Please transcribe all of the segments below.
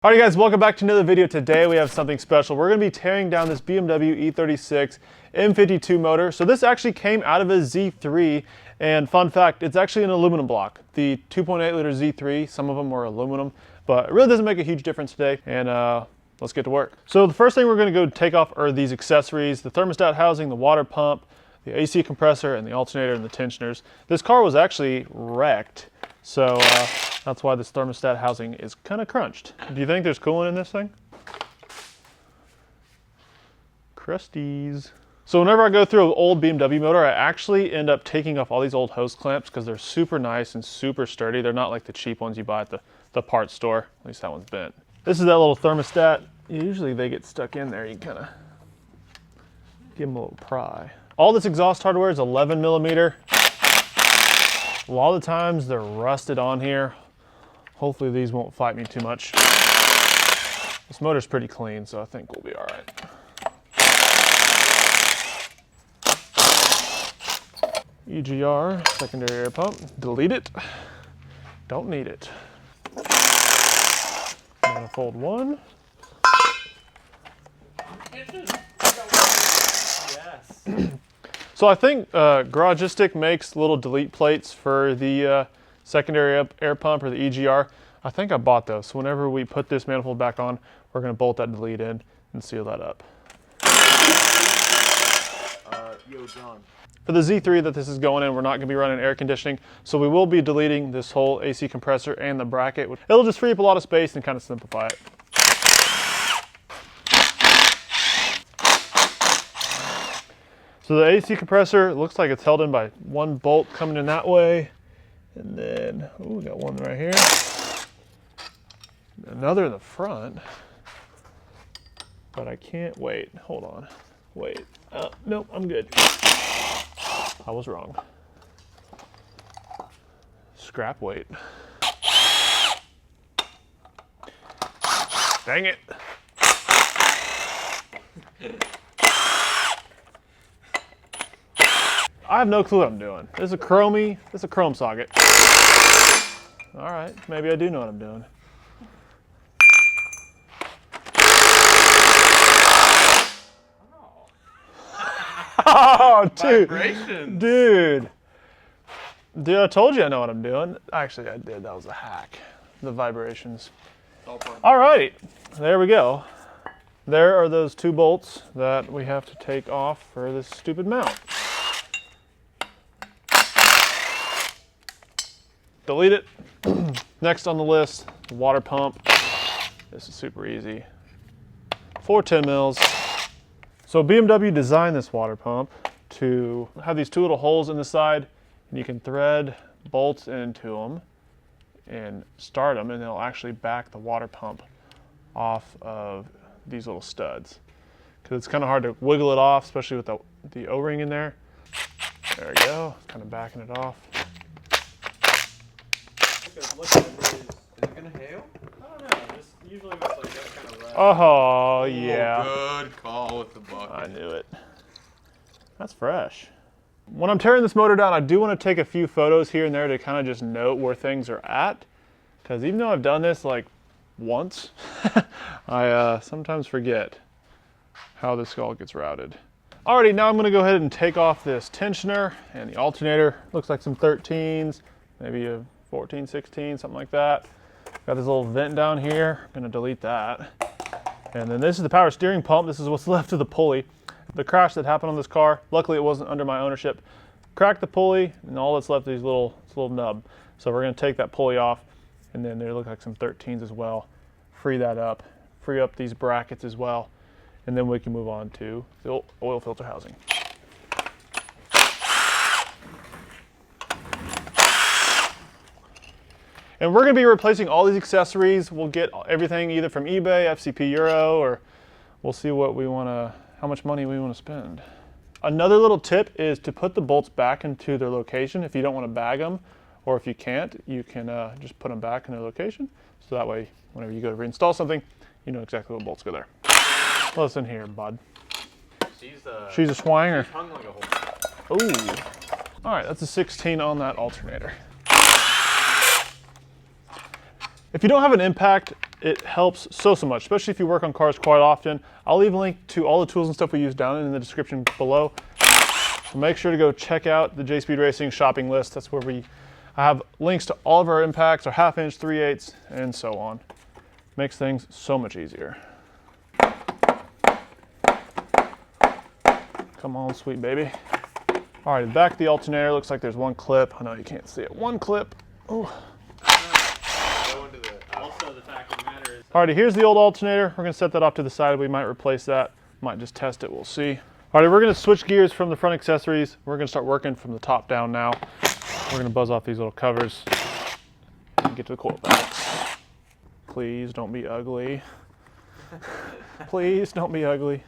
Alright guys, welcome back to another video. Today we have something special. We're going to be tearing down this BMW E36 M52 motor. So this actually came out of a Z3, and fun fact, it's actually an aluminum block. The 2.8 liter Z3, some of them were aluminum, but it really doesn't make a huge difference today, and let's get to work. So the first thing we're going to go take off are these accessories: the thermostat housing, the water pump, the AC compressor, and the alternator and the tensioners. This car was actually wrecked, so that's why this thermostat housing is kind of crunched. Do you think there's coolant in this thing? Crusties. So whenever I go through an old BMW motor, I actually end up taking off all these old hose clamps because they're super nice and super sturdy. They're not like the cheap ones you buy at the parts store. At least that one's bent. This is that little thermostat. Usually they get stuck in there. You kind of give them a little pry. All this exhaust hardware is 11 millimeter. A lot of the times they're rusted on here. Hopefully these won't fight me too much. This motor's pretty clean, so I think we'll be all right. EGR, secondary air pump. Delete it. Don't need it. Manifold 1. Yes. So I think Garagistic makes little delete plates for the secondary air pump or the EGR. I think I bought those. So whenever we put this manifold back on, we're going to bolt that delete in and seal that up. Yo, John. For the Z3 that this is going in, we're not going to be running air conditioning, so we will be deleting this whole AC compressor and the bracket. It'll just free up a lot of space and kind of simplify it. So the AC compressor looks like it's held in by one bolt coming in that way. And then, oh, we got one right here. Another in the front. But I can't wait. Hold on. Wait. Nope, I'm good. I was wrong. Scrap weight. Dang it. I have no clue what I'm doing. This is a chrome socket. All right, maybe I do know what I'm doing. Oh, dude. Vibrations. Dude, I told you I know what I'm doing. Actually, I did. That was a hack. The vibrations. All right, there we go. There are those two bolts that we have to take off for this stupid mount. Delete it. Next on the list, the water pump. This is super easy. 410 mils. So BMW designed this water pump to have these two little holes in the side, and you can thread bolts into them and start them, and they'll actually back the water pump off of these little studs. Because it's kind of hard to wiggle it off, especially with the O-ring in there. There we go, kind of backing it off. Is it gonna hail? I don't know. Just usually it's like that kind of red. Oh, yeah. Good call with the bucket. I knew it. That's fresh. When I'm tearing this motor down, I do want to take a few photos here and there to kind of just note where things are at. Because even though I've done this like once, I sometimes forget how this all gets routed. Alrighty, now I'm going to go ahead and take off this tensioner and the alternator. Looks like some 13s, maybe a 14, 16, something like that. Got this little vent down here. I'm gonna delete that. And then this is the power steering pump. This is what's left of the pulley. The crash that happened on this car, luckily it wasn't under my ownership. Cracked the pulley, and all that's left is this little nub. So we're gonna take that pulley off, and then there look like some 13s as well. Free that up, free up these brackets as well. And then we can move on to the oil filter housing. And we're going to be replacing all these accessories. We'll get everything either from eBay, FCP Euro, or we'll see what we want to, how much money we want to spend. Another little tip is to put the bolts back into their location if you don't want to bag them, or if you can't, you can just put them back in their location. So that way, whenever you go to reinstall something, you know exactly what bolts go there. Listen here, bud. She's a swanger. She's hung like a whole... Ooh. All right, that's a 16 on that alternator. If you don't have an impact it helps so much, especially if you work on cars quite often. I'll leave a link to all the tools and stuff we use down in the description below. So make sure to go check out the J Speed Racing shopping list. That's where I have links to all of our impacts, our 1/2 inch, 3/8, and so on. Makes things so much easier. Come on, sweet baby. All right, back of the alternator, looks like there's one clip. I know you can't see it. One clip. Oh. Also, the fact of the matter is. Alrighty, here's the old alternator. We're gonna set that off to the side. We might replace that. Might just test it, we'll see. Alrighty, we're gonna switch gears from the front accessories. We're gonna start working from the top down now. We're gonna buzz off these little covers and get to the coil packs. Please don't be ugly. Please don't be ugly.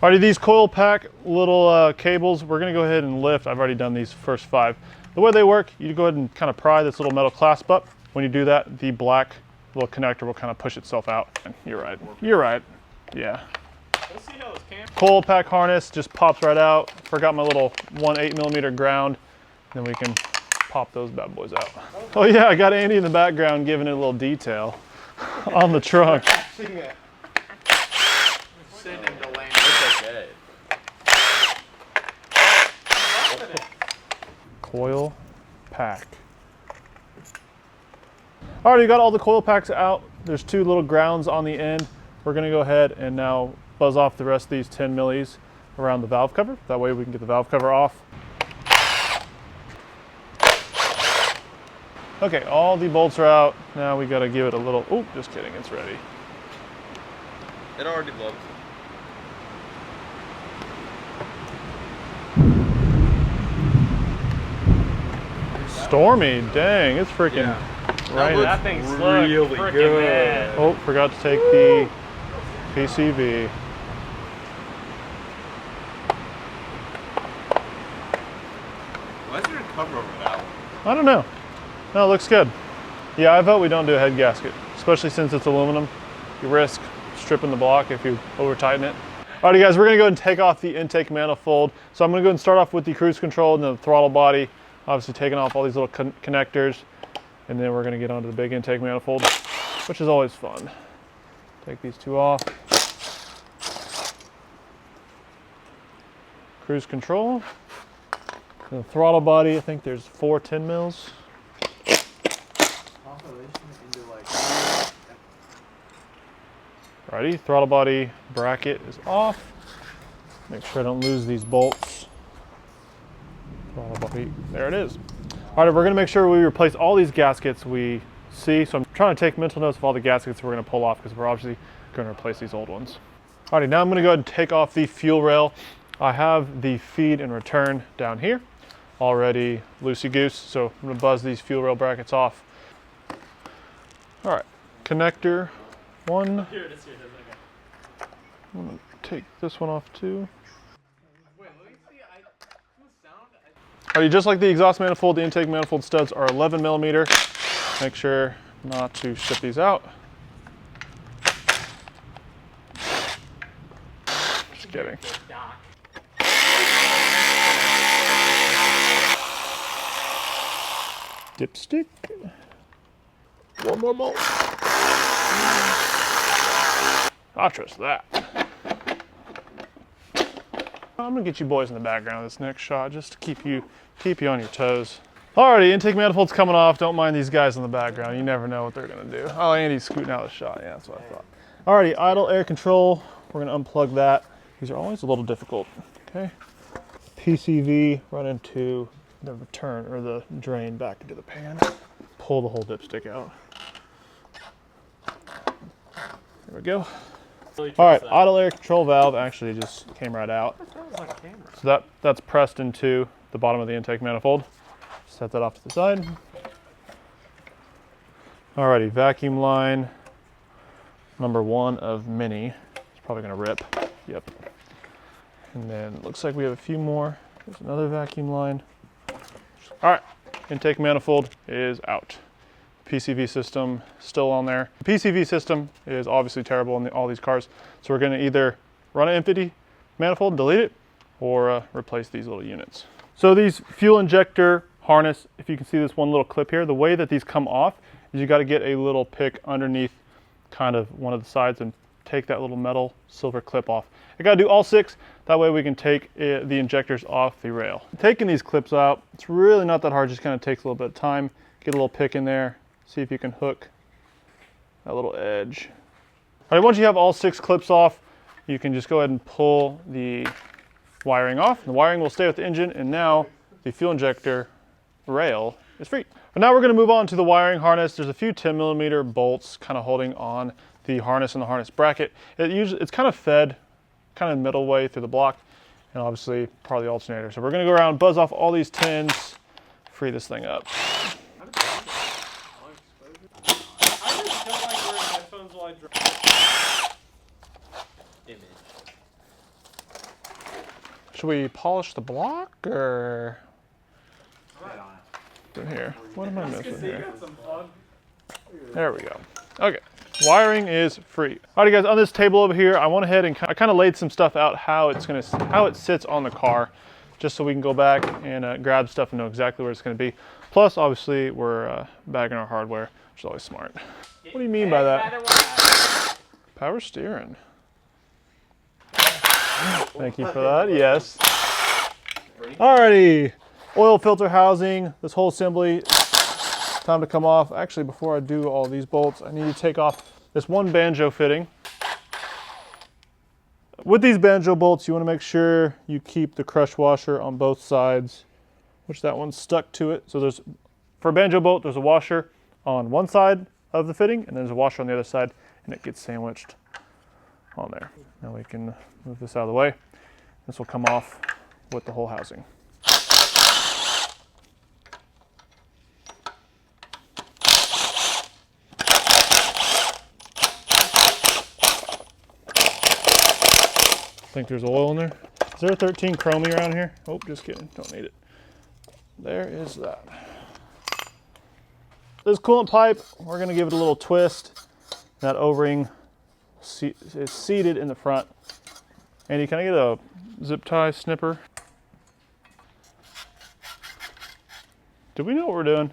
Alrighty, these coil pack little cables, we're gonna go ahead and lift. I've already done these first 5. The way they work, you go ahead and kind of pry this little metal clasp up. When you do that, the black little connector will kind of push itself out. You're right. You're right. Yeah. Let's see how this camera. Coil pack harness just pops right out. Forgot my little 1/8mm ground. Then we can pop those bad boys out. Oh yeah, I got Andy in the background giving it a little detail on the trunk. Sitting to land. It's okay. Coil pack. Alright, you got all the coil packs out. There's 2 little grounds on the end. We're gonna go ahead and now buzz off the rest of these 10 millis around the valve cover. That way we can get the valve cover off. Okay, all the bolts are out. Now we gotta give it a little, oh, just kidding, it's ready. It already loves. Stormy, dang, it's freaking right. That thing's really good. Bad. Oh, forgot to take the PCV. Why is there a cover over that one? I don't know. No, it looks good. Yeah, I vote we don't do a head gasket, especially since it's aluminum. You risk stripping the block if you over tighten it. Alrighty guys, we're gonna go ahead and take off the intake manifold. So I'm gonna go ahead and start off with the cruise control and the throttle body. Obviously taking off all these little connectors. And then we're gonna get onto the big intake manifold, which is always fun. Take these 2 off. Cruise control. The throttle body, I think there's 4 10 mils. Alrighty, throttle body bracket is off. Make sure I don't lose these bolts. Throttle body, there it is. All right, we're gonna make sure we replace all these gaskets we see. So I'm trying to take mental notes of all the gaskets we're gonna pull off because we're obviously gonna replace these old ones. All right, now I'm gonna go ahead and take off the fuel rail. I have the feed and return down here, already loosey-goose. So I'm gonna buzz these fuel rail brackets off. All right, connector 1. Here it is. Here it is. Okay. I'm gonna take this one off too. Wait, let me see. The sound. Alrighty, just like the exhaust manifold, the intake manifold studs are 11mm. Make sure not to strip these out. Just kidding. Dipstick. One more bolt. I trust that. I'm gonna get you boys in the background of this next shot just to keep you on your toes. Alrighty, intake manifold's coming off. Don't mind these guys in the background. You never know what they're gonna do. Oh, Andy's scooting out of the shot. Yeah, that's what I thought. Alrighty, idle air control. We're gonna unplug that. These are always a little difficult, okay? PCV run into the return or the drain back into the pan. Pull the whole dipstick out. There we go. All right, idle air control valve actually just came right out. So that's pressed into the bottom of the intake manifold. Set that off to the side. Alrighty, vacuum line number 1 of many. It's probably gonna rip. Yep. And then it looks like we have a few more. There's another vacuum line. All right, intake manifold is out. PCV system still on there. The PCV system is obviously terrible in all these cars. So we're gonna either run an M50 manifold, delete it, or replace these little units. So these fuel injector harness, if you can see this one little clip here, the way that these come off is you gotta get a little pick underneath kind of one of the sides and take that little metal silver clip off. I gotta do all 6, that way we can take the injectors off the rail. Taking these clips out, it's really not that hard, just kind of takes a little bit of time. Get a little pick in there, see if you can hook that little edge. All right, once you have all 6 clips off, you can just go ahead and pull the wiring off. The wiring will stay with the engine, and now the fuel injector rail is free. But now we're gonna move on to the wiring harness. There's a few 10mm bolts kind of holding on the harness and the harness bracket. It's kind of fed kind of middle way through the block, and obviously part of the alternator. So we're gonna go around, buzz off all these 10s, free this thing up. Should we polish the block or? In here. What am I missing here? There we go. Okay. Wiring is free. Alrighty guys, on this table over here, I went ahead and I kind of laid some stuff out how it sits on the car, just so we can go back and grab stuff and know exactly where it's going to be. Plus, obviously, we're bagging our hardware, which is always smart. What do you mean by that? Power steering. Thank you for that. Yes. Alrighty. Oil filter housing. This whole assembly. Time to come off. Actually, before I do all these bolts, I need to take off this one banjo fitting. With these banjo bolts, you want to make sure you keep the crush washer on both sides, which that one's stuck to it. So for a banjo bolt, there's a washer on one side of the fitting, and there's a washer on the other side, and it gets sandwiched on there. Now we can move this out of the way. This will come off with the whole housing. I think there's oil in there. Is there a 13 chromie around here? Oh, just kidding, don't need it. There is that. This coolant pipe, we're gonna give it a little twist. That O-ring is seated in the front. Andy, can I get a zip tie snipper? Do we know what we're doing?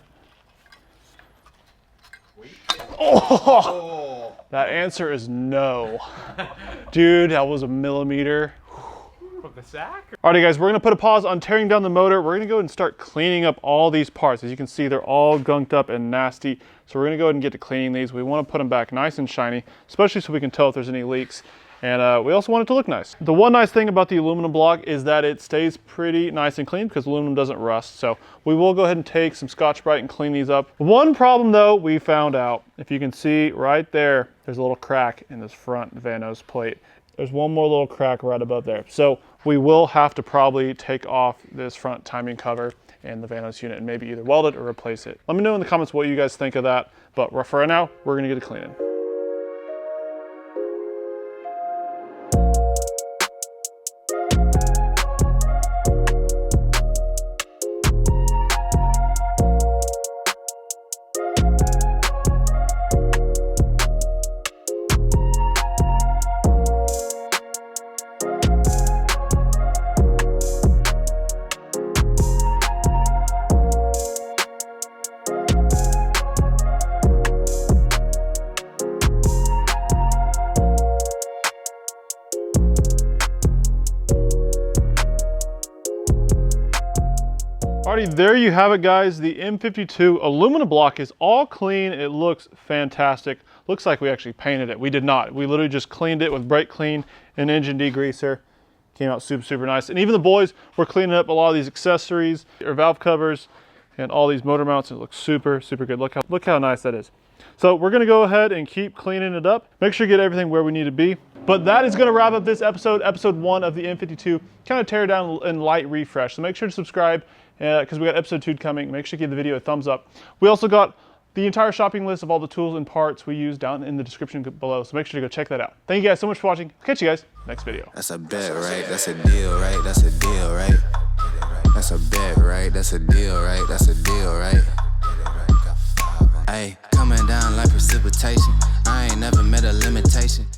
Oh! That answer is no. Dude, that was a millimeter. From the sack? Alrighty guys, we're gonna put a pause on tearing down the motor. We're gonna go ahead and start cleaning up all these parts. As you can see, they're all gunked up and nasty. So we're gonna go ahead and get to cleaning these. We wanna put them back nice and shiny, especially so we can tell if there's any leaks. And we also want it to look nice. The one nice thing about the aluminum block is that it stays pretty nice and clean because aluminum doesn't rust. So we will go ahead and take some Scotch-Brite and clean these up. One problem though, we found out, if you can see right there, there's a little crack in this front Vanos plate. There's one more little crack right above there. So we will have to probably take off this front timing cover and the Vanos unit and maybe either weld it or replace it. Let me know in the comments what you guys think of that. But for right now, we're gonna get it cleaning. Alrighty, there you have it guys. The M52 aluminum block is all clean. It looks fantastic. Looks like we actually painted it. We did not. We literally just cleaned it with Brake Clean and engine degreaser. Came out super, super nice. And even the boys were cleaning up a lot of these accessories or valve covers and all these motor mounts. It looks super, super good. Look how nice that is. So we're gonna go ahead and keep cleaning it up. Make sure you get everything where we need to be. But that is gonna wrap up this episode 1 of the M52, kind of tear down and light refresh. So make sure to subscribe because we got episode 2 coming. Make sure to give the video a thumbs up. We also got the entire shopping list of all the tools and parts we use down in the description below. So make sure to go check that out. Thank you guys so much for watching. I'll catch you guys next video. That's a bet, right? That's a deal, right? That's a deal, right? That's a bet, right? That's a deal, right? That's a deal, right? Hey, coming down like precipitation. I ain't never met a limitation.